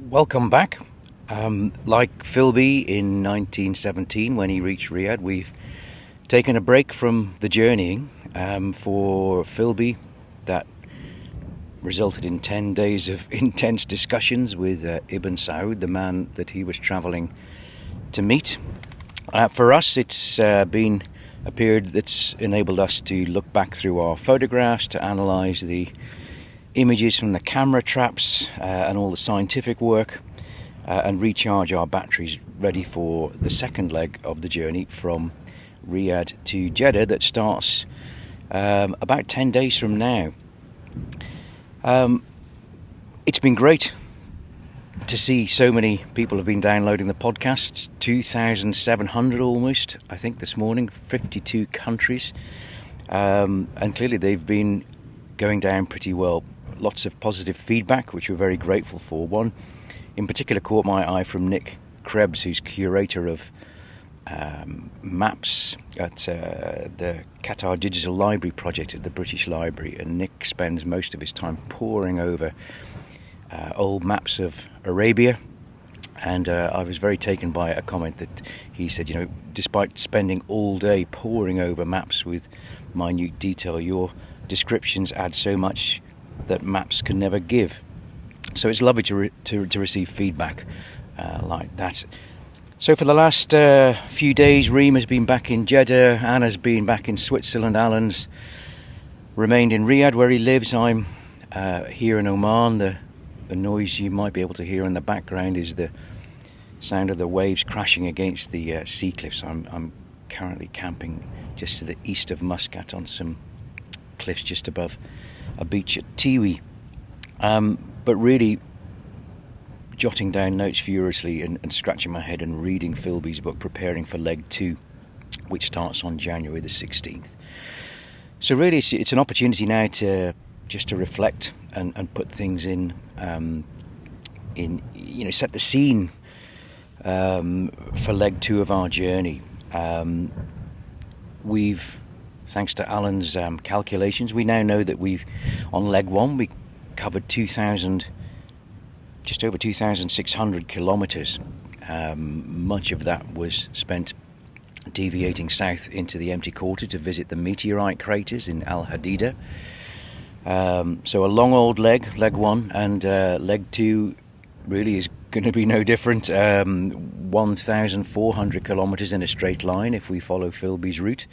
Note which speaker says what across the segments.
Speaker 1: Welcome back. Like Philby in 1917 when he reached Riyadh, we've taken a break from the journeying. For Philby, that resulted in 10 days of intense discussions with Ibn Saud, the man that he was travelling to meet. For us, it's been a period that's enabled us to look back through our photographs, to analyse the images from the camera traps and all the scientific work, and recharge our batteries ready for the second leg of the journey from Riyadh to Jeddah that starts about 10 days from now. It's been great to see so many people have been downloading the podcasts, 2,700 almost, I think this morning, 52 countries, and clearly they've been going down pretty well. Lots of positive feedback, which we're very grateful for. One in particular caught my eye from Nick Krebs, who's curator of maps at the Qatar Digital Library project at the British Library, and Nick spends most of his time poring over old maps of Arabia, and I was very taken by a comment that he said, despite spending all day poring over maps with minute detail, your descriptions add so much that maps can never give. So it's lovely to receive feedback like that. So for the last few days, Reem has been back in Jeddah, Anna's been back in Switzerland, Alan's remained in Riyadh where he lives. I'm here in Oman. The noise you might be able to hear in the background is the sound of the waves crashing against the sea cliffs. I'm currently camping just to the east of Muscat on some cliffs just above a beach at Tiwi, but really jotting down notes furiously and scratching my head and reading Philby's book, preparing for leg 2, which starts on January the 16th. So really it's an opportunity now to just to reflect and put things in set the scene for leg 2 of our journey. Thanks to Alan's calculations, we now know that on leg 1 we covered just over 2,600 kilometres. Much of that was spent deviating south into the empty quarter to visit the meteorite craters in Al Hadida. So a long old leg 1, and leg 2 really is going to be no different. 1,400 kilometres in a straight line if we follow Philby's route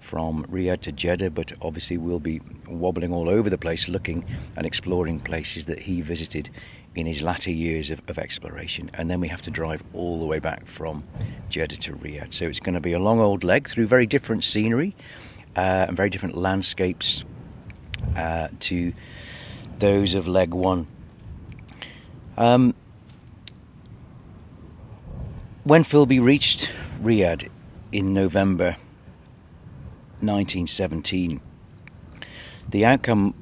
Speaker 1: from Riyadh to Jeddah, but obviously we'll be wobbling all over the place looking and exploring places that he visited in his latter years of exploration, and then we have to drive all the way back from Jeddah to Riyadh. So it's going to be a long old leg through very different scenery and very different landscapes to those of leg 1. When Philby reached Riyadh in November 1917, the outcome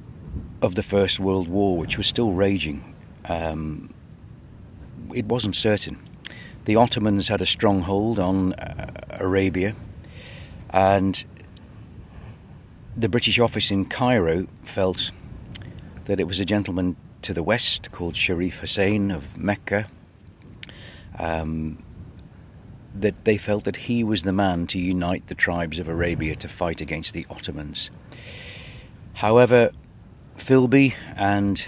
Speaker 1: of the First World War, which was still raging, it wasn't certain. The Ottomans had a strong hold on Arabia, and the British office in Cairo felt that it was a gentleman to the west called Sharif Hussein of Mecca, that they felt that he was the man to unite the tribes of Arabia to fight against the Ottomans. However, Philby and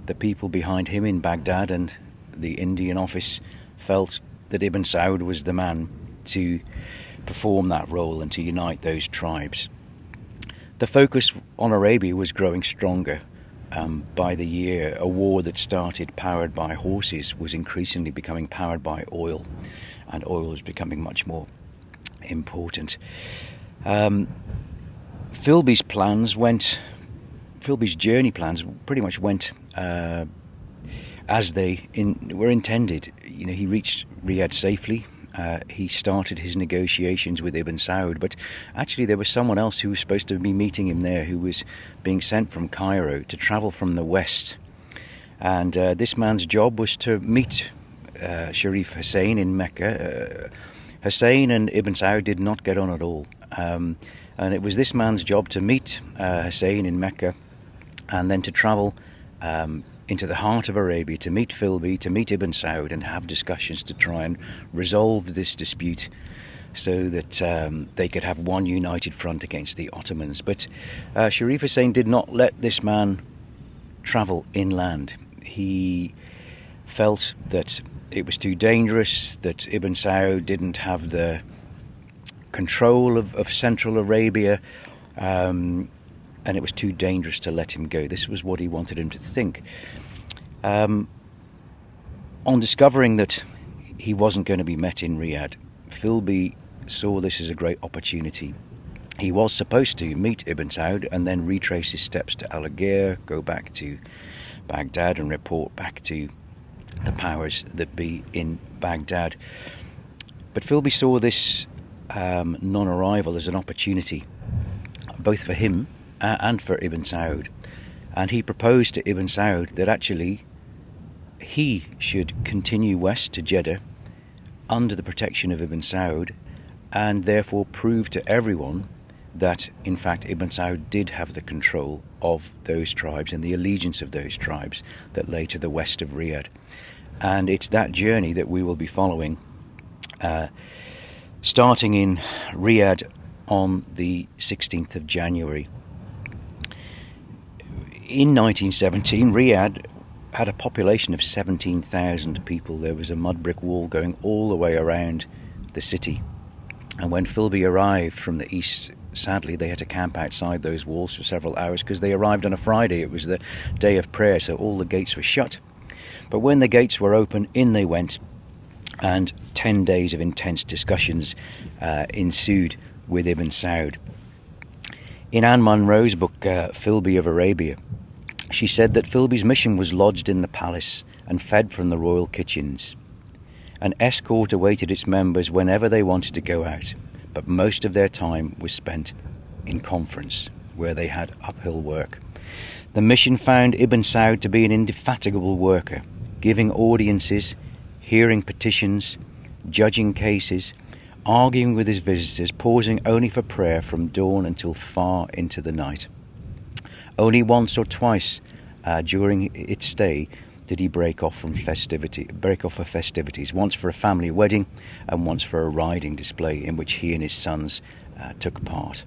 Speaker 1: the people behind him in Baghdad and the Indian office felt that Ibn Saud was the man to perform that role and to unite those tribes. The focus on Arabia was growing stronger. By the year, a war that started powered by horses was increasingly becoming powered by oil, and oil was becoming much more important. Philby's journey plans pretty much went as they were intended. He reached Riyadh safely. He started his negotiations with Ibn Saud, but actually there was someone else who was supposed to be meeting him there, who was being sent from Cairo to travel from the west. And this man's job was to meet Sharif Hussein in Mecca. Hussein and Ibn Saud did not get on at all. And it was this man's job to meet Hussein in Mecca and then to travel into the heart of Arabia to meet Philby, to meet Ibn Saud, and have discussions to try and resolve this dispute so that they could have one united front against the Ottomans. But Sharif Hussein did not let this man travel inland. He felt that it was too dangerous, that Ibn Saud didn't have the control of central Arabia, and it was too dangerous to let him go. This was what he wanted him to think. On discovering that he wasn't going to be met in Riyadh, Philby saw this as a great opportunity. He was supposed to meet Ibn Saud and then retrace his steps to Algiers, go back to Baghdad and report back to the powers that be in Baghdad. But Philby saw this non-arrival as an opportunity, both for him and for Ibn Saud. And he proposed to Ibn Saud that actually he should continue west to Jeddah under the protection of Ibn Saud, and therefore prove to everyone that in fact Ibn Saud did have the control of those tribes and the allegiance of those tribes that lay to the west of Riyadh. And it's that journey that we will be following, starting in Riyadh on the 16th of January. In 1917, Riyadh had a population of 17,000 people. There was a mud brick wall going all the way around the city. And when Philby arrived from the east, sadly, they had to camp outside those walls for several hours because they arrived on a Friday. It was the day of prayer, so all the gates were shut. But when the gates were open, in they went, and 10 days of intense discussions ensued with Ibn Saud. In Anne Munro's book, Philby of Arabia, she said that Philby's mission was lodged in the palace and fed from the royal kitchens. An escort awaited its members whenever they wanted to go out, but most of their time was spent in conference, where they had uphill work. The mission found Ibn Saud to be an indefatigable worker, giving audiences, hearing petitions, judging cases, arguing with his visitors, pausing only for prayer from dawn until far into the night. Only once or twice during its stay did he break off for festivities, once for a family wedding and once for a riding display in which he and his sons took part.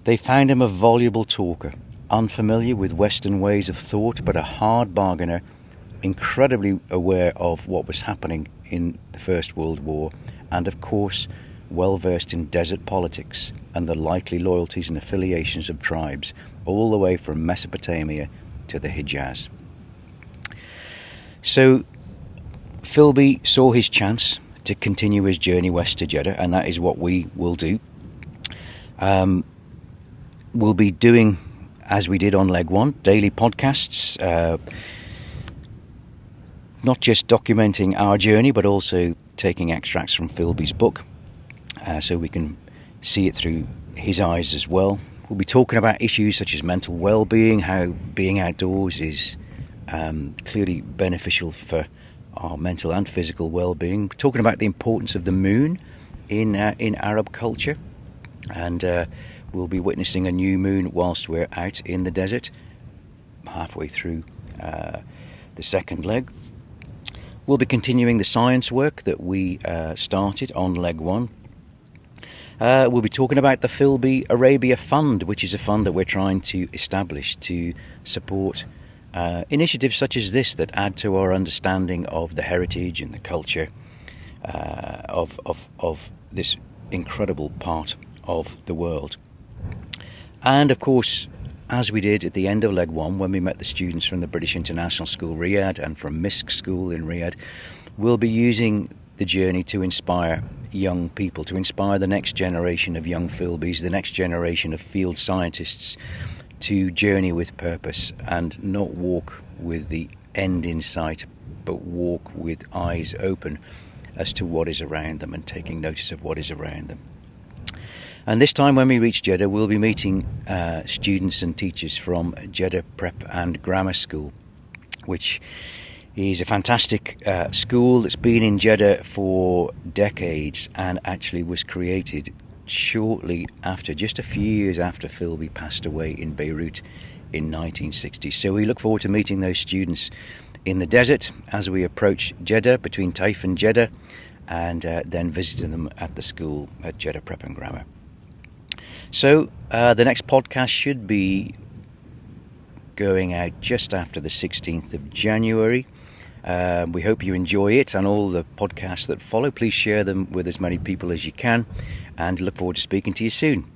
Speaker 1: They found him a voluble talker, unfamiliar with Western ways of thought, but a hard bargainer, incredibly aware of what was happening in the First World War, and of course well versed in desert politics and the likely loyalties and affiliations of tribes all the way from Mesopotamia to the Hijaz. So Philby saw his chance to continue his journey west to Jeddah, and that is what we will do. We'll be doing, as we did on leg one, daily podcasts, not just documenting our journey, but also taking extracts from Philby's book, so we can see it through his eyes as well. We'll be talking about issues such as mental well-being, how being outdoors is clearly beneficial for our mental and physical well-being. We're talking about the importance of the moon in Arab culture, and we'll be witnessing a new moon whilst we're out in the desert, halfway through the second leg. We'll be continuing the science work that we started on leg one. We'll be talking about the Philby Arabia Fund, which is a fund that we're trying to establish to support initiatives such as this that add to our understanding of the heritage and the culture of this incredible part of the world. And of course, as we did at the end of leg one when we met the students from the British International School Riyadh and from MISC School in Riyadh, we'll be using the journey to inspire young people, to inspire the next generation of young Philbys, the next generation of field scientists, to journey with purpose and not walk with the end in sight, but walk with eyes open as to what is around them and taking notice of what is around them. And this time when we reach Jeddah, we'll be meeting students and teachers from Jeddah Prep and Grammar School, which is a fantastic school that's been in Jeddah for decades and actually was created shortly after, just a few years after Philby passed away in Beirut in 1960. So we look forward to meeting those students in the desert as we approach Jeddah, between Taif and Jeddah, and then visiting them at the school at Jeddah Prep and Grammar. So the next podcast should be going out just after the 16th of January. We hope you enjoy it and all the podcasts that follow. Please share them with as many people as you can, and look forward to speaking to you soon.